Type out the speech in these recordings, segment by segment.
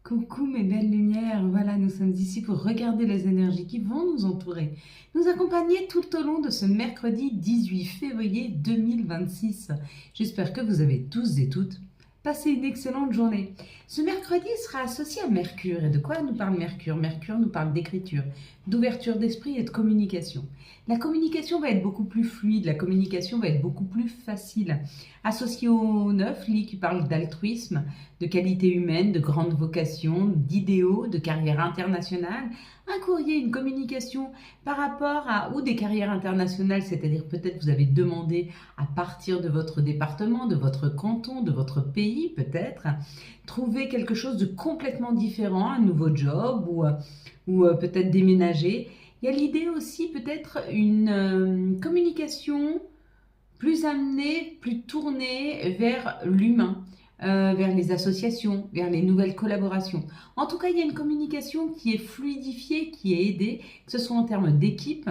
Coucou mes belles lumières, voilà, nous sommes ici pour regarder les énergies qui vont nous entourer, nous accompagner tout au long de ce mercredi 18 février 2026. J'espère que vous avez tous et toutes passé une excellente journée. Ce mercredi sera associé à Mercure. Et de quoi nous parle Mercure? Mercure nous parle d'écriture, d'ouverture d'esprit et de communication. La communication va être beaucoup plus fluide, la communication va être beaucoup plus facile. Associé au 9, Lit qui parle d'altruisme, de qualité humaine, de grande vocation, d'idéaux, de carrière internationale. Un courrier, une communication par rapport à, ou des carrières internationales, c'est-à-dire peut-être vous avez demandé à partir de votre département, de votre canton, de votre pays peut-être, trouver quelque chose de complètement différent, un nouveau job ou peut-être déménager. Il y a l'idée aussi peut-être une communication plus amenée, plus tournée vers l'humain. Vers les associations, vers les nouvelles collaborations. En tout cas, il y a une communication qui est fluidifiée, qui est aidée, que ce soit en termes d'équipe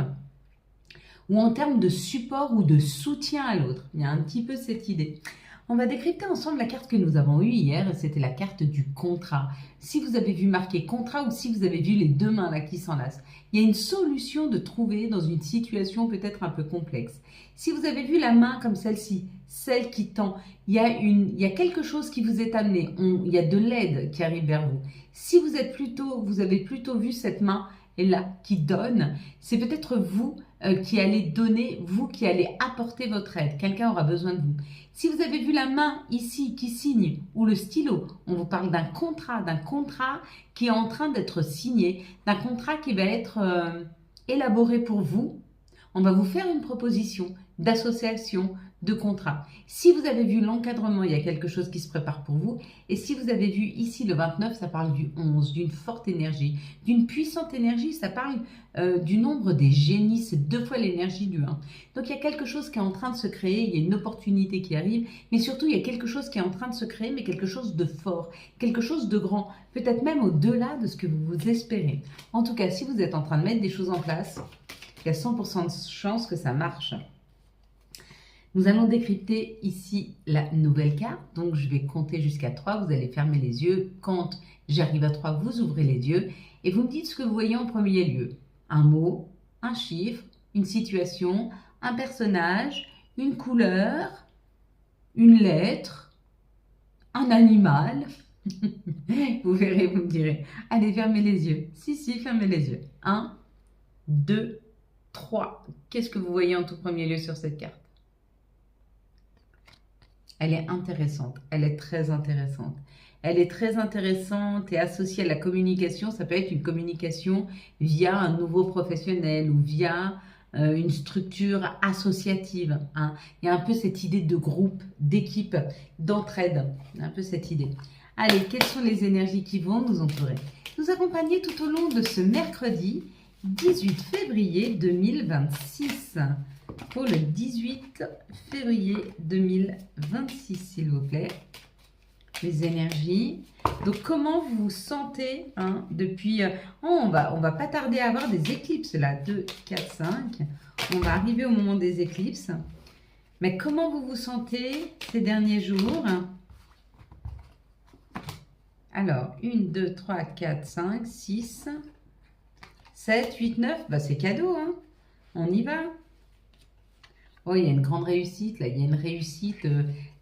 ou en termes de support ou de soutien à l'autre. Il y a un petit peu cette idée. On va décrypter ensemble la carte que nous avons eue hier, et c'était la carte du contrat. Si vous avez vu marqué contrat ou si vous avez vu les deux mains là qui s'enlacent, il y a une solution de trouver dans une situation peut-être un peu complexe. Si vous avez vu la main comme celle-ci, celle qui tend, il y a quelque chose qui vous est amené, il y a de l'aide qui arrive vers vous. Si vous avez plutôt vu cette main et là qui donne, c'est peut-être vous qui allez donner, vous qui allez apporter votre aide. Quelqu'un aura besoin de vous. Si vous avez vu la main ici qui signe ou le stylo, on vous parle d'un contrat qui est en train d'être signé, d'un contrat qui va être élaboré pour vous. On va vous faire une proposition d'association, de contrat. Si vous avez vu l'encadrement, il y a quelque chose qui se prépare pour vous. Et si vous avez vu ici le 29, ça parle du 11, d'une forte énergie, d'une puissante énergie. Ça parle du nombre des génies, c'est 2 fois l'énergie du 1. Donc il y a quelque chose qui est en train de se créer, il y a une opportunité qui arrive, mais surtout il y a quelque chose qui est en train de se créer, mais quelque chose de fort, quelque chose de grand, peut-être même au-delà de ce que vous espérez. En tout cas, si vous êtes en train de mettre des choses en place, il y a 100% de chance que ça marche. Nous allons décrypter ici la nouvelle carte. Donc, je vais compter jusqu'à 3. Vous allez fermer les yeux. Quand j'arrive à 3, vous ouvrez les yeux et vous me dites ce que vous voyez en premier lieu. Un mot, un chiffre, une situation, un personnage, une couleur, une lettre, un animal. Vous verrez, vous me direz. Allez, fermez les yeux. Si, fermez les yeux. 1, 2, 3. Qu'est-ce que vous voyez en tout premier lieu sur cette carte? Elle est intéressante, elle est très intéressante. Elle est très intéressante et associée à la communication. Ça peut être une communication via un nouveau professionnel ou via une structure associative. Hein. Il y a un peu cette idée de groupe, d'équipe, d'entraide. Un peu cette idée. Allez, quelles sont les énergies qui vont nous entourer? Nous accompagner tout au long de ce mercredi 18 février 2026. Pour le 18 février 2026, s'il vous plaît. Les énergies. Donc, comment vous vous sentez depuis... on va pas tarder à avoir des éclipses, là. 2, 4, 5. On va arriver au moment des éclipses. Mais comment vous vous sentez ces derniers jours? Alors, 1, 2, 3, 4, 5, 6, 7, 8, 9. Bah, c'est cadeau, hein. On y va. Oh, il y a une grande réussite, là. Il y a une réussite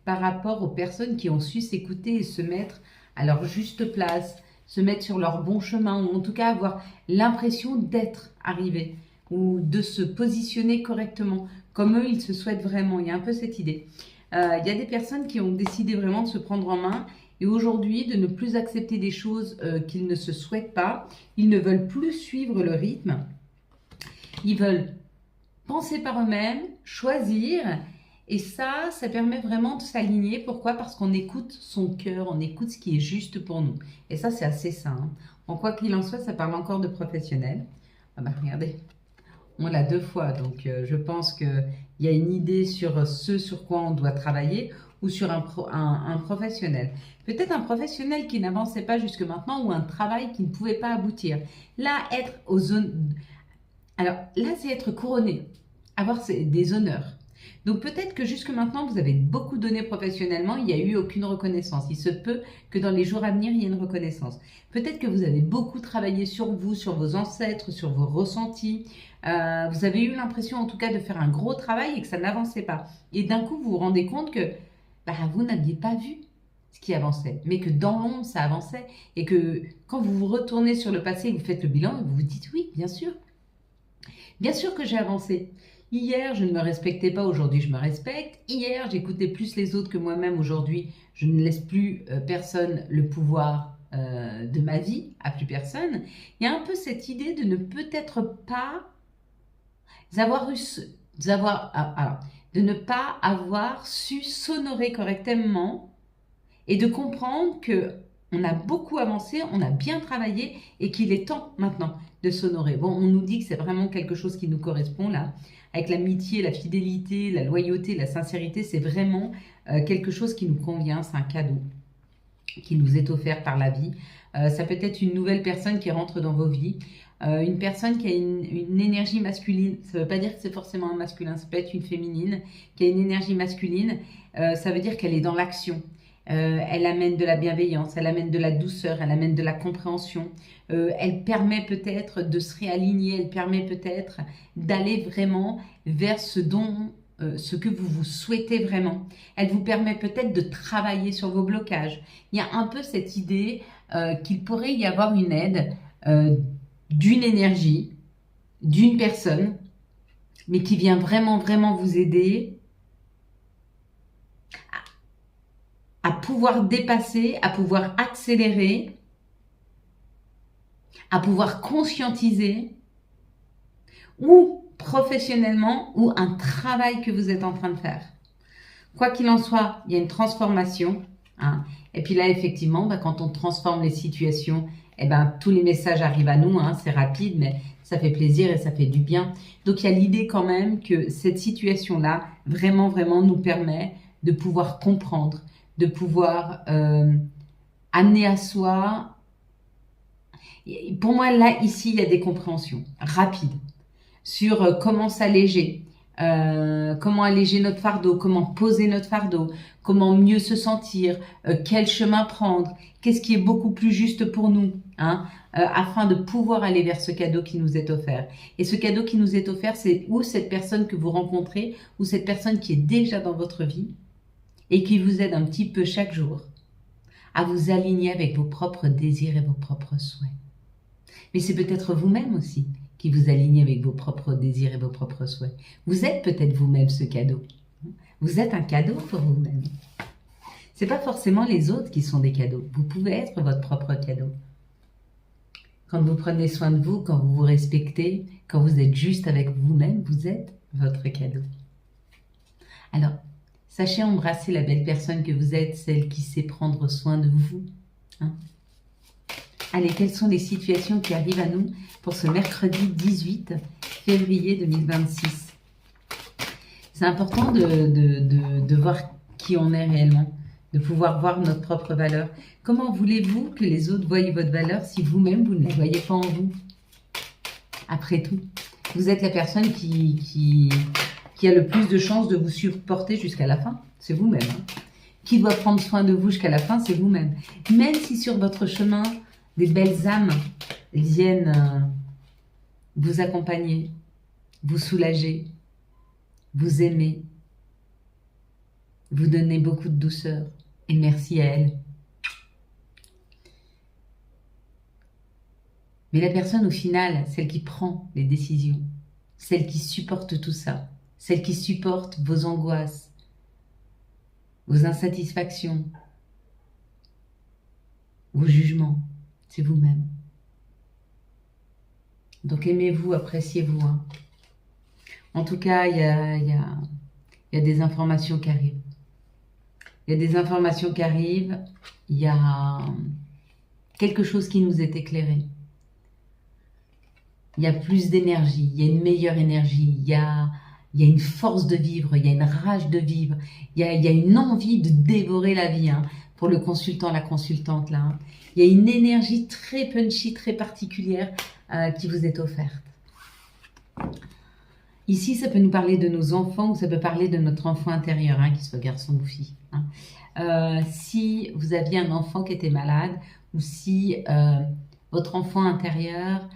par rapport aux personnes qui ont su s'écouter et se mettre à leur juste place, se mettre sur leur bon chemin, ou en tout cas avoir l'impression d'être arrivés, ou de se positionner correctement, comme eux, ils se souhaitent vraiment. Il y a un peu cette idée. Il y a des personnes qui ont décidé vraiment de se prendre en main, et aujourd'hui, de ne plus accepter des choses qu'ils ne se souhaitent pas. Ils ne veulent plus suivre le rythme. Ils veulent penser par eux-mêmes, choisir, et ça permet vraiment de s'aligner. Pourquoi? Parce qu'on écoute son cœur, on écoute ce qui est juste pour nous. Et ça, c'est assez sain. Hein. En quoi qu'il en soit, ça parle encore de professionnels. Ah bah regardez, on l'a 2 fois, donc je pense qu'il y a une idée sur ce sur quoi on doit travailler ou sur un professionnel. Peut-être un professionnel qui n'avançait pas jusque maintenant ou un travail qui ne pouvait pas aboutir. Là, être aux zones... Alors là, c'est être couronné, avoir des honneurs. Donc peut-être que jusque maintenant, vous avez beaucoup donné professionnellement, il n'y a eu aucune reconnaissance. Il se peut que dans les jours à venir, il y ait une reconnaissance. Peut-être que vous avez beaucoup travaillé sur vous, sur vos ancêtres, sur vos ressentis. Vous avez eu l'impression en tout cas de faire un gros travail et que ça n'avançait pas. Et d'un coup, vous vous rendez compte que vous n'aviez pas vu ce qui avançait, mais que dans l'ombre, ça avançait. Et que quand vous vous retournez sur le passé et que vous faites le bilan, vous vous dites oui, bien sûr. Bien sûr que j'ai avancé. Hier, je ne me respectais pas, aujourd'hui, je me respecte. Hier, j'écoutais plus les autres que moi-même. Aujourd'hui, je ne laisse plus personne le pouvoir de ma vie, à plus personne. Il y a un peu cette idée de ne peut-être pas de ne pas avoir su s'honorer correctement et de comprendre que on a beaucoup avancé, on a bien travaillé et qu'il est temps maintenant de s'honorer. Bon, on nous dit que c'est vraiment quelque chose qui nous correspond là. Avec l'amitié, la fidélité, la loyauté, la sincérité, c'est vraiment quelque chose qui nous convient, c'est un cadeau qui nous est offert par la vie. Ça peut être une nouvelle personne qui rentre dans vos vies, une personne qui a une énergie masculine. Ça ne veut pas dire que c'est forcément un masculin, ça peut être une féminine qui a une énergie masculine. Ça veut dire qu'elle est dans l'action. Elle amène de la bienveillance, elle amène de la douceur, elle amène de la compréhension. Elle permet peut-être de se réaligner, elle permet peut-être d'aller vraiment vers ce que vous souhaitez vraiment. Elle vous permet peut-être de travailler sur vos blocages. Il y a un peu cette idée qu'il pourrait y avoir une aide d'une énergie, d'une personne, mais qui vient vraiment, vraiment vous aider à pouvoir dépasser, à pouvoir accélérer, à pouvoir conscientiser, ou professionnellement, ou un travail que vous êtes en train de faire. Quoi qu'il en soit, il y a une transformation. Hein. Et puis là, effectivement, quand on transforme les situations, tous les messages arrivent à nous. Hein, c'est rapide, mais ça fait plaisir et ça fait du bien. Donc, il y a l'idée quand même que cette situation-là, vraiment, vraiment nous permet de pouvoir comprendre, de pouvoir amener à soi. Pour moi, là, ici, il y a des compréhensions rapides sur comment s'alléger, comment alléger notre fardeau, comment poser notre fardeau, comment mieux se sentir, quel chemin prendre, qu'est-ce qui est beaucoup plus juste pour nous, hein, afin de pouvoir aller vers ce cadeau qui nous est offert. Et ce cadeau qui nous est offert, c'est ou cette personne que vous rencontrez, ou cette personne qui est déjà dans votre vie, et qui vous aide un petit peu chaque jour à vous aligner avec vos propres désirs et vos propres souhaits. Mais c'est peut-être vous-même aussi qui vous alignez avec vos propres désirs et vos propres souhaits. Vous êtes peut-être vous-même ce cadeau. Vous êtes un cadeau pour vous-même. Ce n'est pas forcément les autres qui sont des cadeaux. Vous pouvez être votre propre cadeau. Quand vous prenez soin de vous, quand vous vous respectez, quand vous êtes juste avec vous-même, vous êtes votre cadeau. Alors, sachez embrasser la belle personne que vous êtes, celle qui sait prendre soin de vous. Hein? Allez, quelles sont les situations qui arrivent à nous pour ce mercredi 18 février 2026? C'est important de voir qui on est réellement, de pouvoir voir notre propre valeur. Comment voulez-vous que les autres voient votre valeur si vous-même, vous ne la voyez pas en vous? Après tout, vous êtes la personne qui a le plus de chances de vous supporter jusqu'à la fin. C'est vous-même. Hein. Qui doit prendre soin de vous jusqu'à la fin, c'est vous-même. Même si sur votre chemin, des belles âmes viennent vous accompagner, vous soulager, vous aimer, vous donner beaucoup de douceur. Et merci à elles. Mais la personne au final, celle qui prend les décisions, celle qui supporte tout ça, celle qui supporte vos angoisses, vos insatisfactions, vos jugements, c'est vous-même. Donc aimez-vous, appréciez-vous. Hein. En tout cas, il y a des informations qui arrivent. Il y a des informations qui arrivent. Il y a quelque chose qui nous est éclairé. Il y a plus d'énergie, il y a une meilleure énergie, il y a une force de vivre, il y a une rage de vivre, il y a une envie de dévorer la vie. Hein, pour le consultant, la consultante là. Hein. Il y a une énergie très punchy, très particulière qui vous est offerte. Ici, ça peut nous parler de nos enfants ou ça peut parler de notre enfant intérieur, hein, qu'il soit garçon ou fille. Hein. Si vous aviez un enfant qui était malade ou si votre enfant intérieur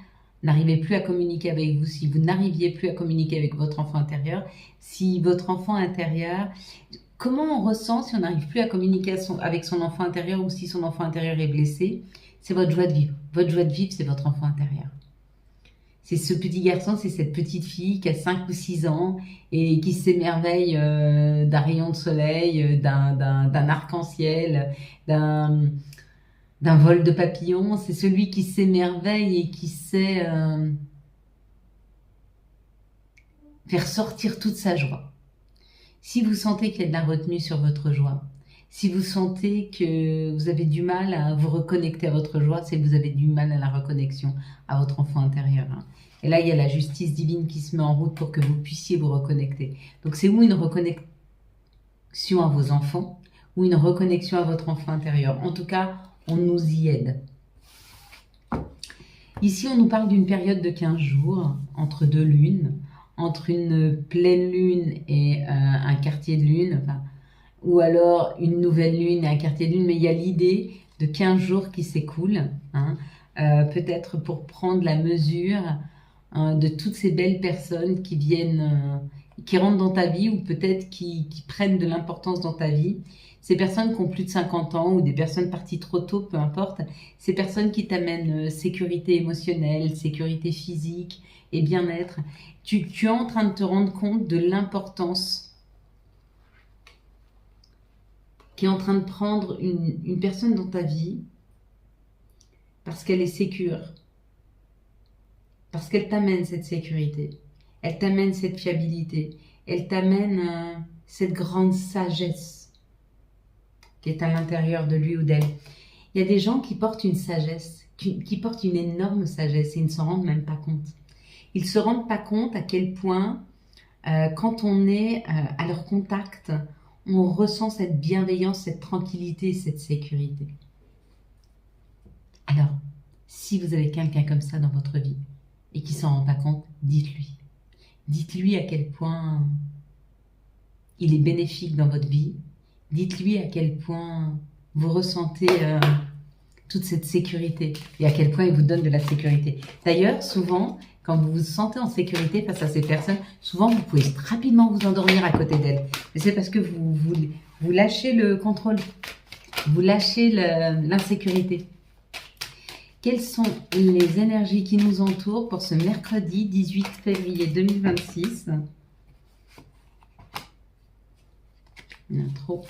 n'arrivait plus à communiquer avec vous, si vous n'arriviez plus à communiquer avec votre enfant intérieur, si votre enfant intérieur... Comment on ressent si on n'arrive plus à communiquer avec son enfant intérieur ou si son enfant intérieur est blessé? C'est votre joie de vivre. Votre joie de vivre, c'est votre enfant intérieur. C'est ce petit garçon, c'est cette petite fille qui a 5 ou 6 ans et qui s'émerveille d'un rayon de soleil, d'un arc-en-ciel, d'un vol de papillons. C'est celui qui s'émerveille et qui sait faire sortir toute sa joie. Si vous sentez qu'il y a de la retenue sur votre joie, si vous sentez que vous avez du mal à vous reconnecter à votre joie, c'est que vous avez du mal à la reconnexion à votre enfant intérieur. Et là, il y a la justice divine qui se met en route pour que vous puissiez vous reconnecter. Donc, c'est ou une reconnexion à vos enfants, ou une reconnexion à votre enfant intérieur. En tout cas, on nous y aide. Ici, on nous parle d'une période de 15 jours, entre 2 lunes, entre une pleine lune et un quartier de lune, enfin, ou alors une nouvelle lune et un quartier de lune, mais il y a l'idée de 15 jours qui s'écoulent, hein, peut-être pour prendre la mesure de toutes ces belles personnes qui viennent, qui rentrent dans ta vie ou peut-être qui prennent de l'importance dans ta vie. Ces personnes qui ont plus de 50 ans ou des personnes parties trop tôt, peu importe, ces personnes qui t'amènent sécurité émotionnelle, sécurité physique et bien-être. Tu es en train de te rendre compte de l'importance qui est en train de prendre une personne dans ta vie parce qu'elle est sécure, parce qu'elle t'amène cette sécurité, elle t'amène cette fiabilité, elle t'amène cette grande sagesse qui est à l'intérieur de lui ou d'elle. Il y a des gens qui portent une sagesse, qui portent une énorme sagesse et ils ne s'en rendent même pas compte. Ils ne se rendent pas compte à quel point, quand on est à leur contact, on ressent cette bienveillance, cette tranquillité, cette sécurité. Alors, si vous avez quelqu'un comme ça dans votre vie et qui ne s'en rend pas compte, dites-lui. Dites-lui à quel point il est bénéfique dans votre vie. Dites-lui à quel point vous ressentez toute cette sécurité et à quel point il vous donne de la sécurité. D'ailleurs, souvent, quand vous vous sentez en sécurité face à ces personnes, souvent vous pouvez rapidement vous endormir à côté d'elles. Mais c'est parce que vous lâchez le contrôle, vous lâchez l'insécurité. Quelles sont les énergies qui nous entourent pour ce mercredi 18 février 2026 ? Il y en a trop.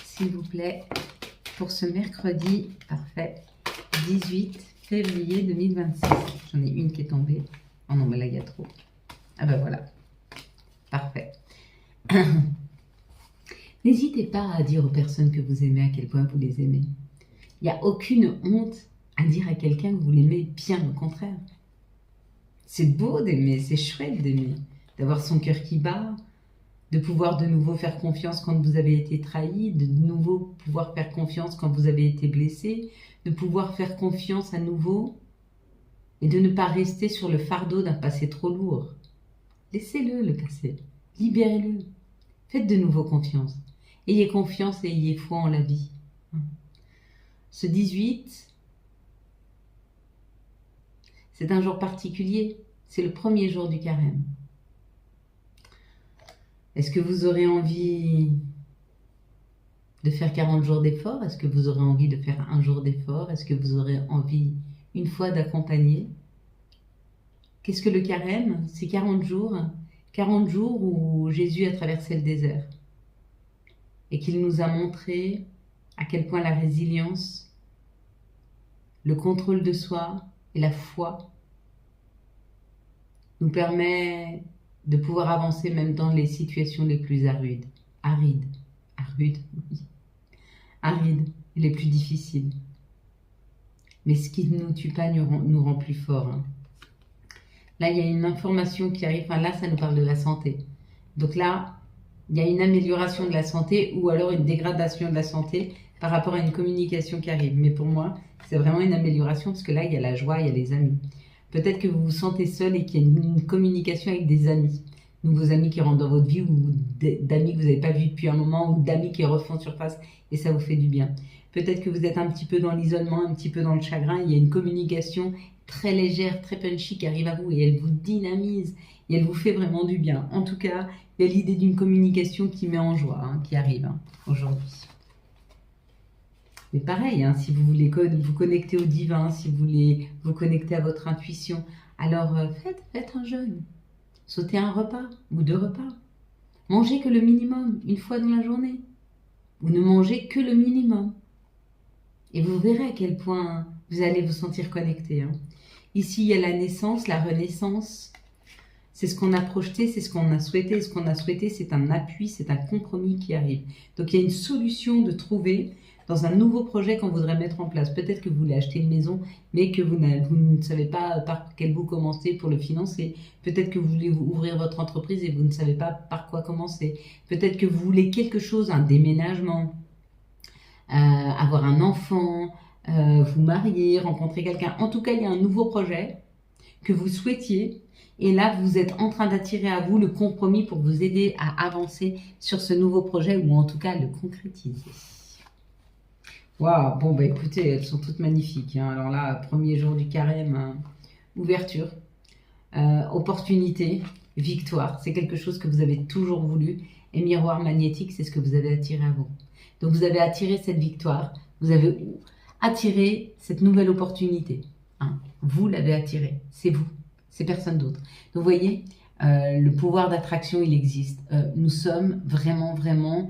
S'il vous plaît, pour ce mercredi, parfait, 18 février 2026. J'en ai une qui est tombée. Oh non, mais là, il y a trop. Ah ben voilà. Parfait. N'hésitez pas à dire aux personnes que vous aimez à quel point vous les aimez. Il n'y a aucune honte à dire à quelqu'un que vous l'aimez, bien au contraire. C'est beau d'aimer, c'est chouette d'aimer, d'avoir son cœur qui bat, de pouvoir de nouveau faire confiance quand vous avez été trahi, de nouveau pouvoir faire confiance quand vous avez été blessé, de pouvoir faire confiance à nouveau et de ne pas rester sur le fardeau d'un passé trop lourd. Laissez-le, le passé. Libérez-le. Faites de nouveau confiance. Ayez confiance et ayez foi en la vie. Ce 18, c'est un jour particulier. C'est le premier jour du carême. Est-ce que vous aurez envie de faire 40 jours d'effort? Est-ce que vous aurez envie de faire un jour d'effort? Est-ce que vous aurez envie une fois d'accompagner? Qu'est-ce que le carême? C'est 40 jours. 40 jours où Jésus a traversé le désert et qu'il nous a montré à quel point la résilience, le contrôle de soi et la foi nous permet de pouvoir avancer même dans les situations les plus arides, et les plus difficiles. Mais ce qui ne nous tue pas nous rend plus forts. Hein. Là, il y a une information qui arrive, enfin là, ça nous parle de la santé. Donc là, il y a une amélioration de la santé ou alors une dégradation de la santé par rapport à une communication qui arrive. Mais pour moi, c'est vraiment une amélioration parce que là, il y a la joie, il y a les amis. Peut-être que vous vous sentez seul et qu'il y a une communication avec des amis. Nouveaux amis qui rentrent dans votre vie ou d'amis que vous n'avez pas vus depuis un moment ou d'amis qui refont surface et ça vous fait du bien. Peut-être que vous êtes un petit peu dans l'isolement, un petit peu dans le chagrin. Il y a une communication très légère, très punchy qui arrive à vous et elle vous dynamise et elle vous fait vraiment du bien. En tout cas, il y a l'idée d'une communication qui met en joie, qui arrive aujourd'hui. Mais pareil, si vous voulez vous connecter au divin, si vous voulez vous connecter à votre intuition, alors faites un jeûne. Sautez un repas ou 2 repas. Mangez que le minimum, une fois dans la journée. Ou ne mangez que le minimum. Et vous verrez à quel point vous allez vous sentir connecté. Ici, il y a la naissance, la renaissance. C'est ce qu'on a projeté, c'est ce qu'on a souhaité. Et ce qu'on a souhaité, c'est un appui, c'est un compromis qui arrive. Donc, il y a une solution de trouver dans un nouveau projet qu'on voudrait mettre en place. Peut-être que vous voulez acheter une maison, mais que vous ne savez pas par quel bout commencer pour le financer. Peut-être que vous voulez ouvrir votre entreprise et vous ne savez pas par quoi commencer. Peut-être que vous voulez quelque chose, un déménagement, avoir un enfant, vous marier, rencontrer quelqu'un. En tout cas, il y a un nouveau projet que vous souhaitiez. Et là, vous êtes en train d'attirer à vous le compromis pour vous aider à avancer sur ce nouveau projet ou en tout cas le concrétiser. Waouh, bon bah écoutez, elles sont toutes magnifiques. Alors là, premier jour du carême, ouverture, opportunité, victoire. C'est quelque chose que vous avez toujours voulu. Et miroir magnétique, c'est ce que vous avez attiré à vous. Donc vous avez attiré cette victoire, vous avez attiré cette nouvelle opportunité. Vous l'avez attiré, c'est vous, c'est personne d'autre. Donc vous voyez, le pouvoir d'attraction, il existe. Nous sommes vraiment, vraiment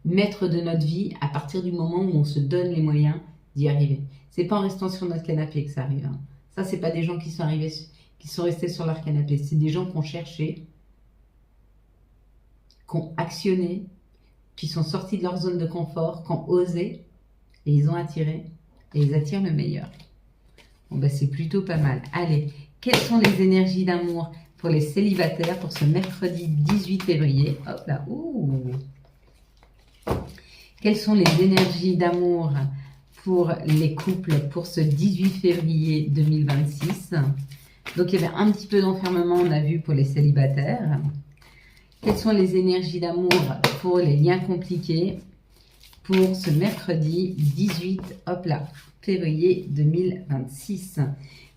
maîtres de notre vie à partir du moment où on se donne les moyens d'y arriver. C'est pas en restant sur notre canapé que ça arrive. Ça, c'est pas des gens qui sont arrivés, qui sont restés sur leur canapé. C'est des gens qui ont cherché, qui ont actionné, qui sont sortis de leur zone de confort, qui ont osé, et ils ont attiré, et ils attirent le meilleur. Bon, ben, c'est plutôt pas mal. Allez, quelles sont les énergies d'amour pour les célibataires pour ce mercredi 18 février? Hop là, ouh! Quelles sont les énergies d'amour pour les couples pour ce 18 février 2026? Donc, il y avait un petit peu d'enfermement, on a vu, pour les célibataires. Quelles sont les énergies d'amour pour les liens compliqués pour ce mercredi 18 février 2026?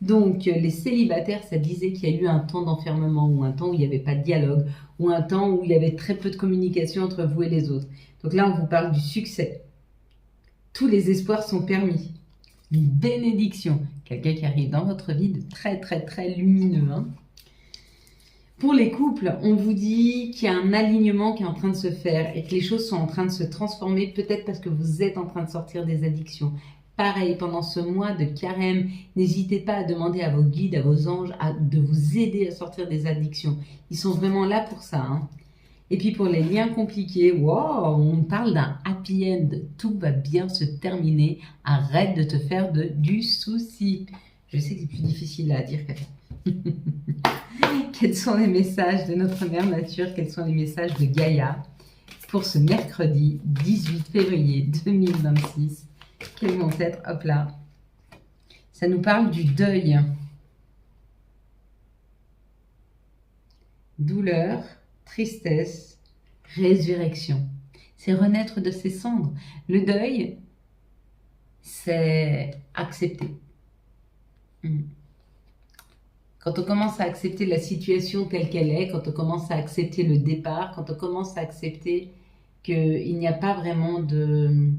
Donc, les célibataires, ça disait qu'il y a eu un temps d'enfermement ou un temps où il n'y avait pas de dialogue ou un temps où il y avait très peu de communication entre vous et les autres. Donc là, on vous parle du succès. Tous les espoirs sont permis. Une bénédiction. Quelqu'un qui arrive dans votre vie de très, très, très lumineux. Pour les couples, on vous dit qu'il y a un alignement qui est en train de se faire et que les choses sont en train de se transformer, peut-être parce que vous êtes en train de sortir des addictions. Pareil, pendant ce mois de carême, n'hésitez pas à demander à vos guides, à vos anges, de vous aider à sortir des addictions. Ils sont vraiment là pour ça. Et puis pour les liens compliqués, wow, on parle d'un happy end. Tout va bien se terminer. Arrête de te faire du souci. Je sais que c'est plus difficile à dire qu'à faire. Quels sont les messages de notre mère nature? Quels sont les messages de Gaïa pour ce mercredi 18 février 2026? Quels vont être? Hop là. Ça nous parle du deuil. Douleur, tristesse, résurrection. C'est renaître de ses cendres. Le deuil, c'est accepter. Quand on commence à accepter la situation telle qu'elle est, quand on commence à accepter le départ, quand on commence à accepter qu'il n'y a pas vraiment de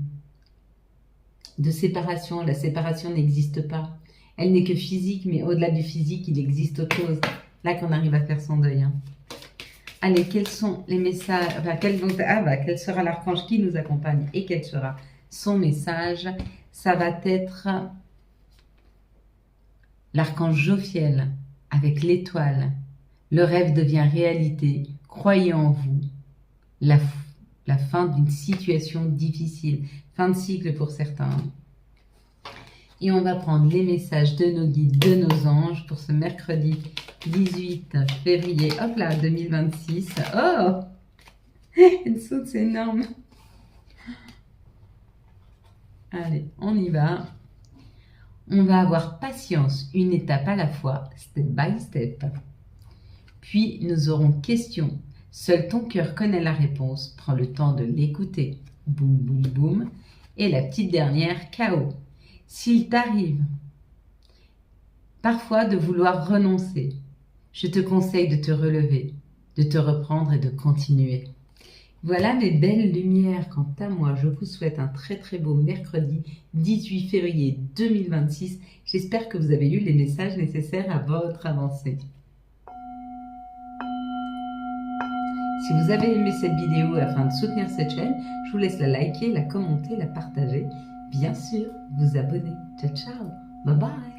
séparation, la séparation n'existe pas. Elle n'est que physique, mais au-delà du physique, il existe autre chose. Là qu'on arrive à faire son deuil. Allez, quels sont les messages, quel sera l'archange qui nous accompagne et quel sera son message? Ça va être l'archange Jophiel avec l'étoile. Le rêve devient réalité. Croyez en vous. La fin d'une situation difficile. Fin de cycle pour certains. Et on va prendre les messages de nos guides, de nos anges pour ce mercredi 18 février, hop là, 2026. Oh, une saute, c'est énorme. Allez, on y va. On va avoir patience, une étape à la fois, step by step. Puis nous aurons question. Seul ton cœur connaît la réponse. Prends le temps de l'écouter. Boum, boum, boum. Et la petite dernière, chaos. S'il t'arrive parfois de vouloir renoncer, je te conseille de te relever, de te reprendre et de continuer. Voilà mes belles lumières. Quant à moi, je vous souhaite un très très beau mercredi 18 février 2026. J'espère que vous avez eu les messages nécessaires à votre avancée. Si vous avez aimé cette vidéo afin de soutenir cette chaîne, je vous laisse la liker, la commenter, la partager. Bien sûr, vous abonner. Ciao, ciao. Bye bye.